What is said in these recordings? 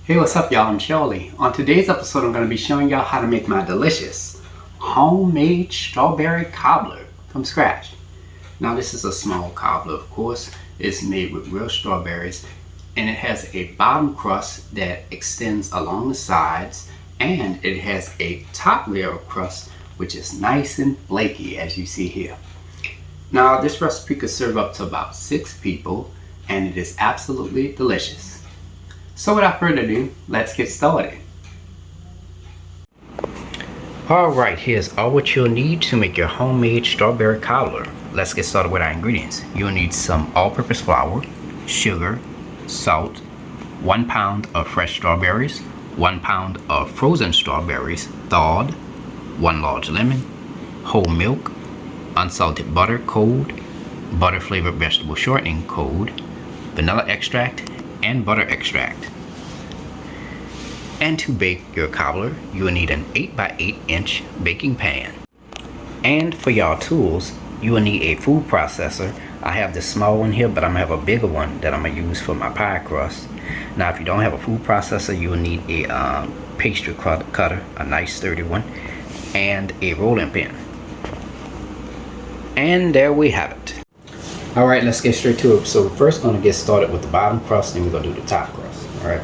Hey, what's up y'all? I'm Charlie. On today's episode, I'm going to be showing y'all how to make my delicious homemade strawberry cobbler from scratch. Now this is a small cobbler, of course. It's made with real strawberries and it has a bottom crust that extends along the sides, and it has a top layer of crust which is nice and flaky, as you see here. Now this recipe could serve up to about 6 people and it is absolutely delicious. So without further ado, let's get started. Alright, here's all what you'll need to make your homemade strawberry cobbler. Let's get started with our ingredients. You'll need some all-purpose flour, sugar, salt, 1 pound of fresh strawberries, 1 pound of frozen strawberries thawed, 1 large lemon, whole milk, unsalted butter cold, butter flavored vegetable shortening cold, vanilla extract, and butter extract. And to bake your cobbler, you will need an 8x8 inch baking pan. And for y'all tools, you will need a food processor. I have this small one here, but I'm gonna have a bigger one that I'm gonna use for my pie crust. Now if you don't have a food processor, you will need a pastry cutter, a nice sturdy one, and a rolling pin. And there we have it. Alright, let's get straight to it. So we're first going to get started with the bottom crust, and we're going to do the top crust. Alright,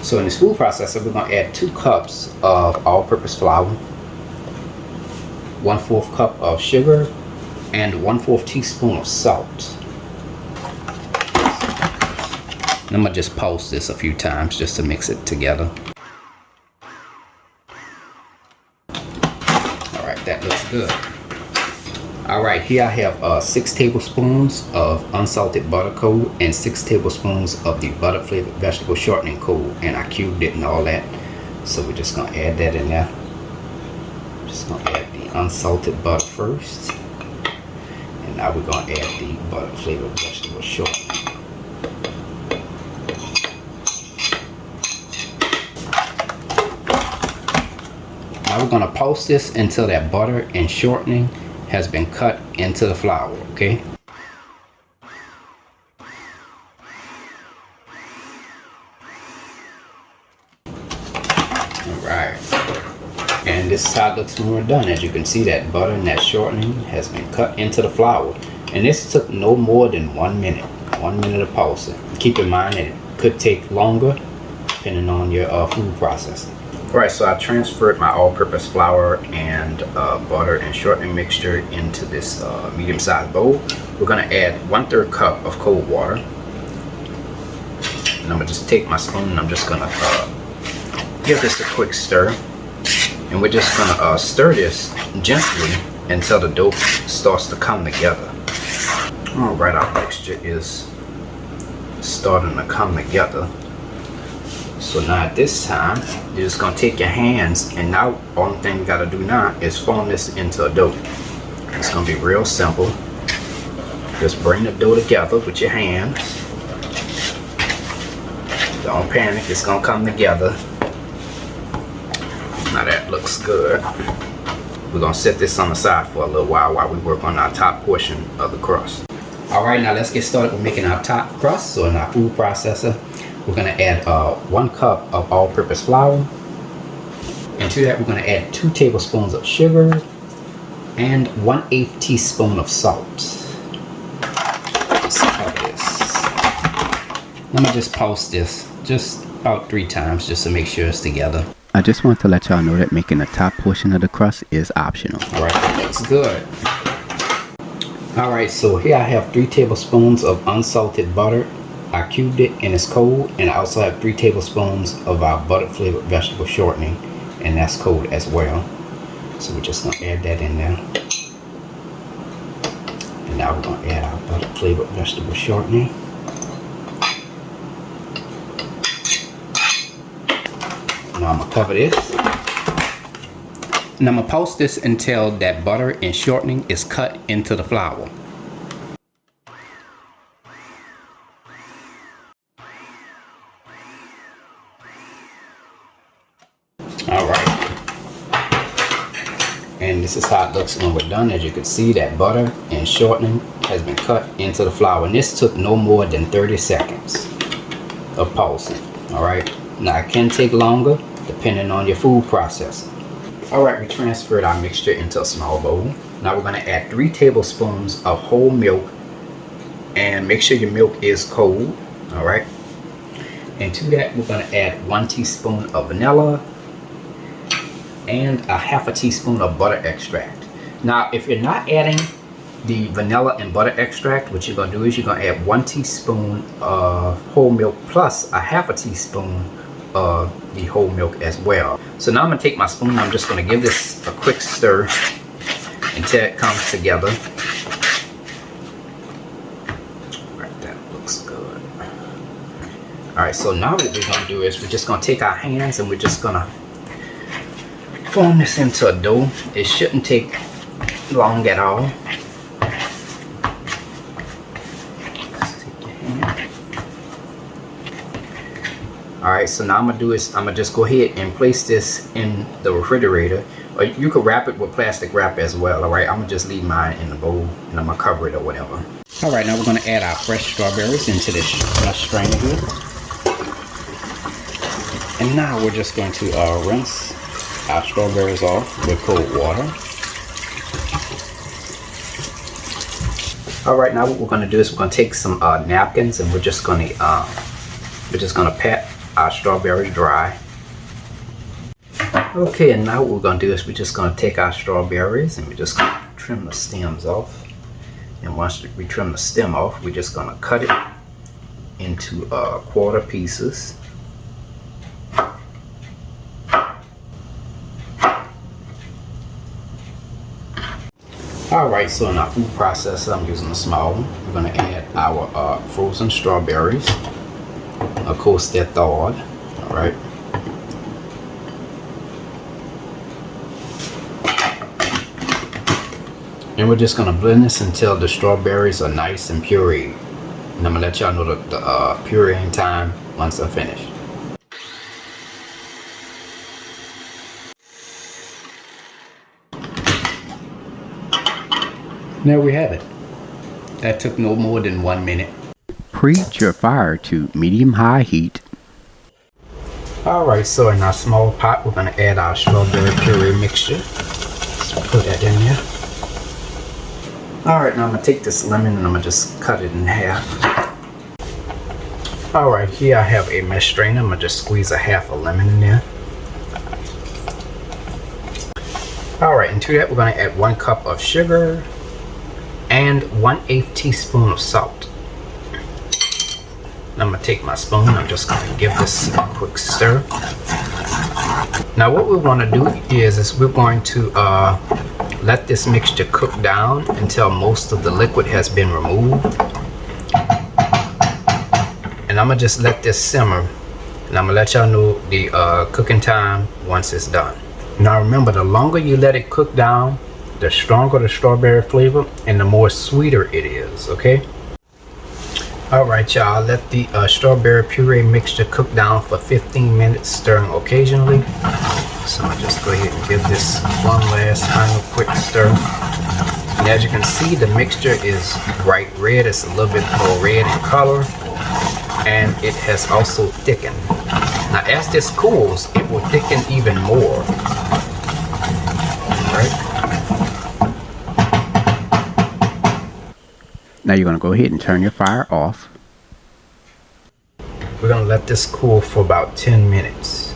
so in this food processor, we're going to add 2 cups of all-purpose flour, 1/4 cup of sugar, and 1/4 teaspoon of salt. And I'm going to just pulse this a few times just to mix it together. Alright, that looks good. Alright, here I have 6 tablespoons of unsalted butter cold and 6 tablespoons of the butter flavored vegetable shortening cold, and I cubed it and all that. So we're just going to add that in there. Just going to add the unsalted butter first. And now we're going to add the butter flavored vegetable shortening. Now we're going to pulse this until that butter and shortening has been cut into the flour, okay? Alright. And this is how it looks when we're done. As you can see, that butter and that shortening has been cut into the flour. And this took no more than 1 minute. 1 minute of pulsing. Keep in mind that it could take longer depending on your food processing. Alright, so I transferred my all-purpose flour and butter and shortening mixture into this medium-sized bowl. We're going to add 1/3 cup of cold water. And I'm going to just take my spoon and I'm just going to give this a quick stir. And we're just going to stir this gently until the dough starts to come together. Alright, our mixture is starting to come together. So now at this time, you're just going to take your hands, and now only thing you got to do now is form this into a dough. It's going to be real simple. Just bring the dough together with your hands. Don't panic, it's going to come together. Now that looks good. We're going to set this on the side for a little while we work on our top portion of the crust. Alright, now let's get started with making our top crust. So in our food processor, we're going to add 1 cup of all-purpose flour, and to that we're going to add 2 tablespoons of sugar and 1/8 teaspoon of salt. Let's cover this. I'm going to just pulse this just about 3 times just to make sure it's together. I just want to let y'all know that making the top portion of the crust is optional. Alright, that looks good. Alright, so here I have 3 tablespoons of unsalted butter. I cubed it and it's cold, and I also have 3 tablespoons of our butter flavored vegetable shortening, and that's cold as well. So we're just going to add that in there. And now we're going to add our butter flavored vegetable shortening. Now I'm going to cover this. And I'm going to pulse this until that butter and shortening is cut into the flour. Alright, and this is how it looks when we're done. As you can see, that butter and shortening has been cut into the flour, and this took no more than 30 seconds of pulsing. Alright, Now it can take longer depending on your food processor. Alright, we transferred our mixture into a small bowl. Now we're going to add 3 tablespoons of whole milk, and make sure your milk is cold. Alright, and to that we're going to add 1 teaspoon of vanilla and a half a teaspoon of butter extract. Now if you're not adding the vanilla and butter extract, what you're going to do is you're going to add 1 teaspoon of whole milk plus a half a teaspoon of the whole milk as well. So now I'm going to take my spoon, I'm just going to give this a quick stir until it comes together. Right, that looks good. Alright, so now what we're going to do is we're just going to take our hands and we're just going to form this into a dough. It shouldn't take long at all. Alright, so now I'm going to do is I'm going to just go ahead and place this in the refrigerator, or you could wrap it with plastic wrap as well. Alright, I'm going to just leave mine in the bowl and I'm going to cover it or whatever. Alright, now we're going to add our fresh strawberries into this strainer here. And now we're just going to rinse our strawberries off with cold water. Alright, now what we're going to do is we're going to take some napkins and we're just going to pat our strawberries dry. Okay, and now what we're going to do is we're just going to take our strawberries and we're just going to trim the stems off. And once we trim the stem off, we're just going to cut it into quarter pieces. Alright, so in our food processor, I'm using a small one. We're going to add our frozen strawberries. Of course, they're thawed. Alright. And we're just going to blend this until the strawberries are nice and pureed. And I'm going to let y'all know the pureeing time once I'm finished. There we have it. That took no more than 1 minute. Preheat your fire to medium-high heat. Alright, so in our small pot, we're going to add our strawberry puree mixture. Let's put that in there. Alright, now I'm going to take this lemon and I'm going to just cut it in half. Alright, here I have a mesh strainer. I'm going to just squeeze a half a lemon in there. Alright, and to that we're going to add 1 cup of sugar and 1/8 teaspoon of salt. I'm going to take my spoon, I'm just going to give this a quick stir. Now what we want to do is we're going to let this mixture cook down until most of the liquid has been removed. And I'm going to just let this simmer. And I'm going to let y'all know the cooking time once it's done. Now remember, the longer you let it cook down, the stronger the strawberry flavor and the more sweeter it is, okay? Alright y'all, let the strawberry puree mixture cook down for 15 minutes, stirring occasionally. So I'm just go ahead and give this one last final quick stir. And as you can see, the mixture is bright red. It's a little bit more red in color. And it has also thickened. Now as this cools, it will thicken even more. Alright. Now you're going to go ahead and turn your fire off. We're going to let this cool for about 10 minutes.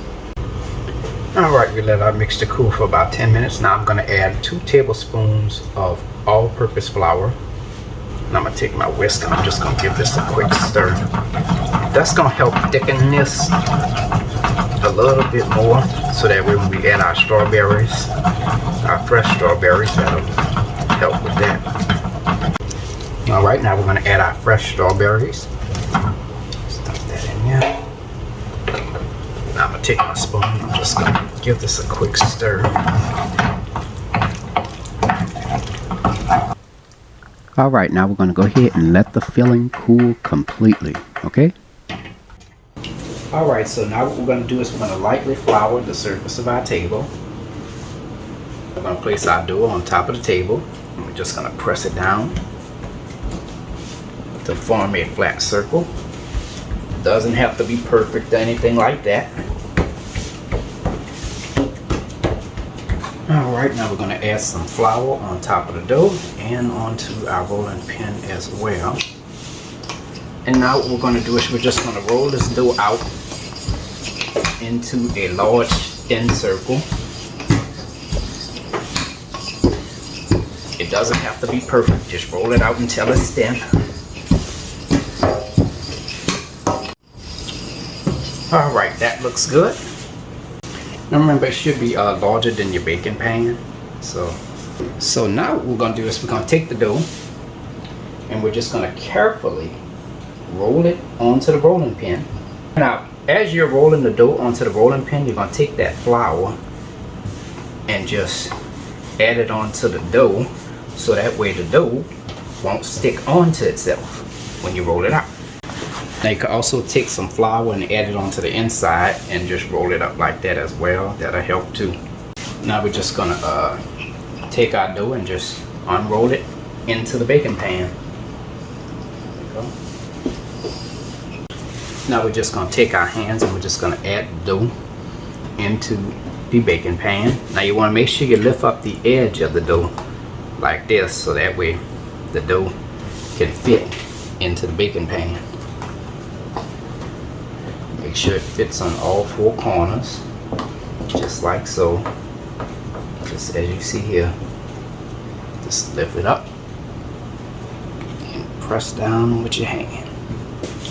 Alright, we let our mixture cool for about 10 minutes. Now I'm going to add 2 tablespoons of all-purpose flour. And I'm going to take my whisk and I'm just going to give this a quick stir. That's going to help thicken this a little bit more so that when we add our strawberries, our fresh strawberries, that'll help with that. Alright, now we're going to add our fresh strawberries. Stuff that in there. Now I'm going to take my spoon and I'm just going to give this a quick stir. Alright, now we're going to go ahead and let the filling cool completely, okay? Alright, so now what we're going to do is we're going to lightly flour the surface of our table. We're going to place our dough on top of the table. And we're just going to press it down to form a flat circle. Doesn't have to be perfect or anything like that. Alright, now we're going to add some flour on top of the dough and onto our rolling pin as well. And now what we're going to do is we're just going to roll this dough out into a large thin circle. It doesn't have to be perfect, just roll it out until it's thin. Alright, that looks good. Now remember, it should be larger than your baking pan. So now what we're going to do is we're going to take the dough and we're just going to carefully roll it onto the rolling pin. Now as you're rolling the dough onto the rolling pin, you're going to take that flour and just add it onto the dough, so that way the dough won't stick onto itself when you roll it out. Now you can also take some flour and add it onto the inside and just roll it up like that as well. That'll help too. Now we're just gonna take our dough and just unroll it into the baking pan. There we go. Now we're just going to take our hands and we're just going to add the dough into the baking pan. Now you want to make sure you lift up the edge of the dough like this, so that way the dough can fit into the baking pan. Make sure it fits on all four corners, just like so. Just as you see here, just lift it up and press down with your hand.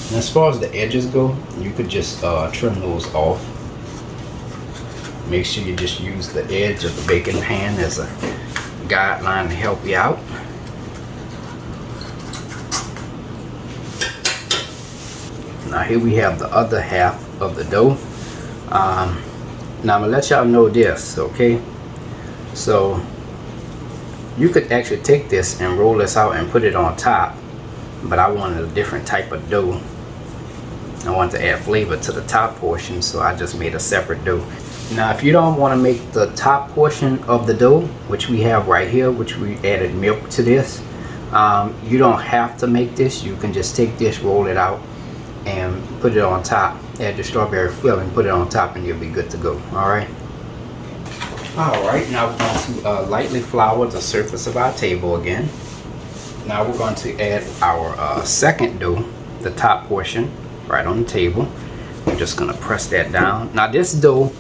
And as far as the edges go, you could just trim those off. Make sure you just use the edge of the baking pan as a guideline to help you out. Now here we have the other half of the dough. Now I'm gonna let y'all know this, okay? So you could actually take this and roll this out and put it on top, but I wanted a different type of dough. I want to add flavor to the top portion, so I just made a separate dough. Now if you don't want to make the top portion of the dough, which we have right here, which we added milk to this, you don't have to make this. You can just take this, roll it out, and put it on top. Add the strawberry filling, put it on top, and you'll be good to go. Alright, now we're going to lightly flour the surface of our table again. Now we're going to add our second dough, the top portion, right on the table. I'm just going to press that down. Now this dough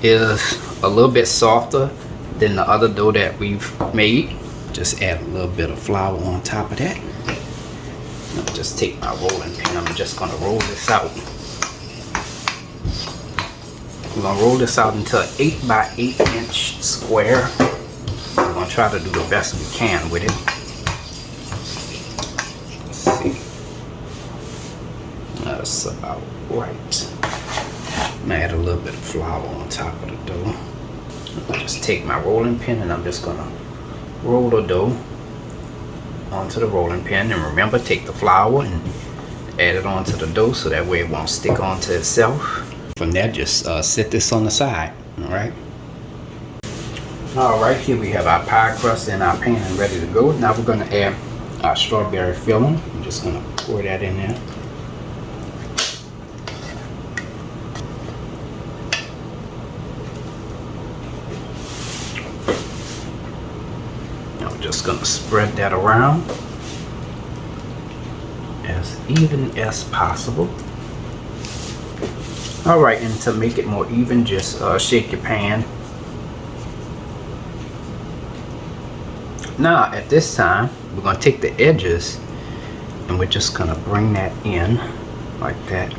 is a little bit softer than the other dough that we've made. Just add a little bit of flour on top of that. I'll just take my rolling pin. I'm just going to roll this out. We're going to roll this out into an 8 by 8 inch square. We're going to try to do the best we can with it. Let's see. That's about right. I'm going to add a little bit of flour on top of the dough. I'll just take my rolling pin and I'm just going to roll the dough onto the rolling pin. And remember, take the flour and add it onto the dough so that way it won't stick onto itself. From there, just set this on the side. Alright, here we have our pie crust in our pan ready to go. Now we're going to add our strawberry filling. I'm just going to pour that in there. I'm just going to spread that around as even as possible. Alright, and to make it more even, just shake your pan. Now at this time, we're going to take the edges and we're just going to bring that in like that.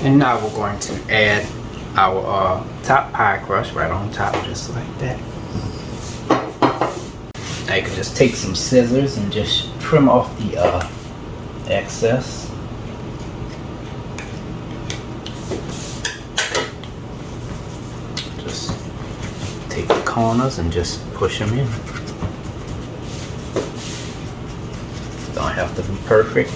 And now we're going to add our top pie crust right on top, just like that. Now you can just take some scissors and just trim off the excess. Just take the corners and just push them in. Don't have to be perfect.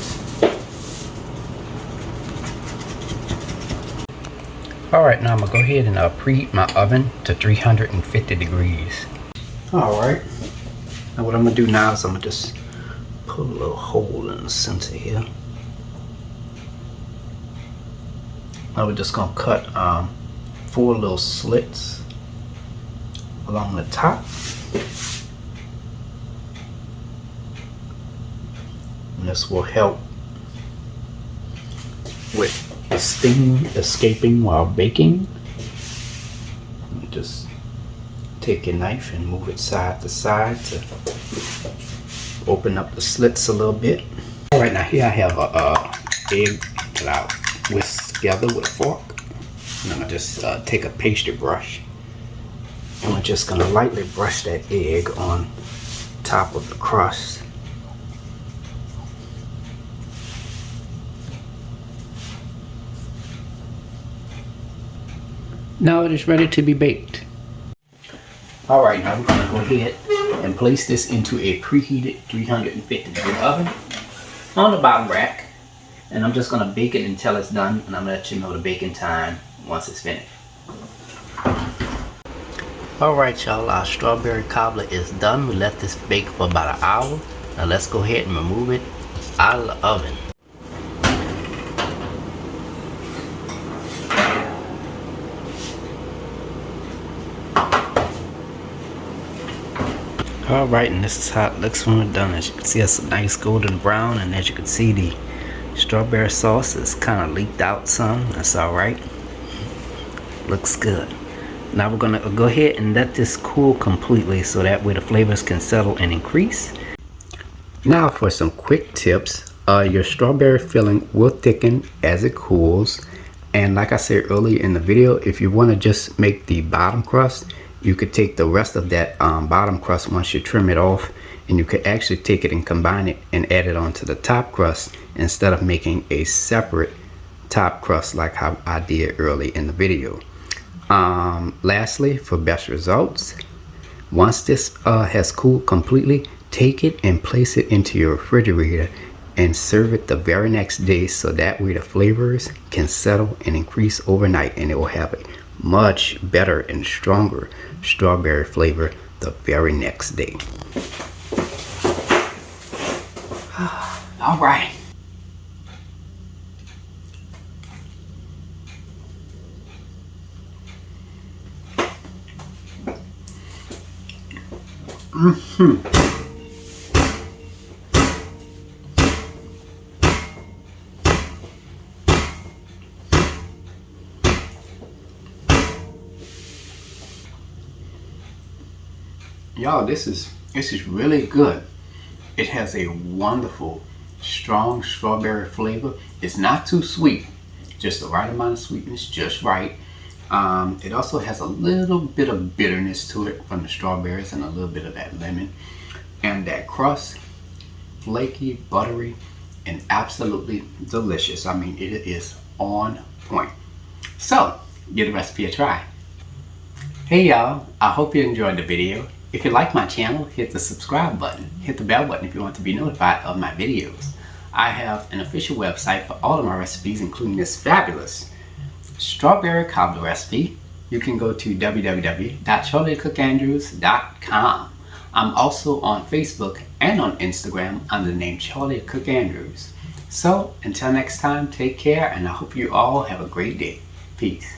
Alright, now I'm going to go ahead and preheat my oven to 350 degrees. Alright, now what I'm going to do now is I'm going to just put a little hole in the center here. Now we're just gonna cut 4 little slits along the top. And this will help with the steam escaping while baking. Just take your knife and move it side to side to open up the slits a little bit. All right, now here I have a egg that I whisk together with a fork. And I'm gonna just take a pastry brush and we're just gonna lightly brush that egg on top of the crust. Now it is ready to be baked. All right, now we're gonna go ahead and place this into a preheated 350-degree oven on the bottom rack. And I'm just gonna bake it until it's done, and I'm gonna let you know the baking time once it's finished. All right, y'all, our strawberry cobbler is done. We let this bake for about an hour. Now let's go ahead and remove it out of the oven. All right, and this is how it looks when we're done. As you can see, it's a nice golden brown, and as you can see, the strawberry sauce is kind of leaked out some. That's all right. Looks good. Now we're gonna go ahead and let this cool completely so that way the flavors can settle and increase. Now for some quick tips. Your strawberry filling will thicken as it cools, and like I said earlier in the video, if you want to just make the bottom crust, you could take the rest of that bottom crust once you trim it off, and you could actually take it and combine it and add it onto the top crust instead of making a separate top crust like how I did early in the video. Lastly, for best results, once this has cooled completely, take it and place it into your refrigerator and serve it the very next day, so that way the flavors can settle and increase overnight, and it will have a much better and stronger strawberry flavor the very next day. All right. Y'all, this is really good. It has a wonderful strong strawberry flavor. It's not too sweet, just the right amount of sweetness, just right. It also has a little bit of bitterness to it from the strawberries and a little bit of that lemon, and that crust, flaky, buttery, and absolutely delicious. I mean, it is on point. So give the recipe a try. Hey y'all, I hope you enjoyed the video. If you like my channel, hit the subscribe button. Hit the bell button if you want to be notified of my videos. I have an official website for all of my recipes, including this fabulous strawberry cobbler recipe. You can go to www.charliethecookandrews.com. I'm also on Facebook and on Instagram under the name Charlie the Cook Andrews. So until next time, take care, and I hope you all have a great day. Peace.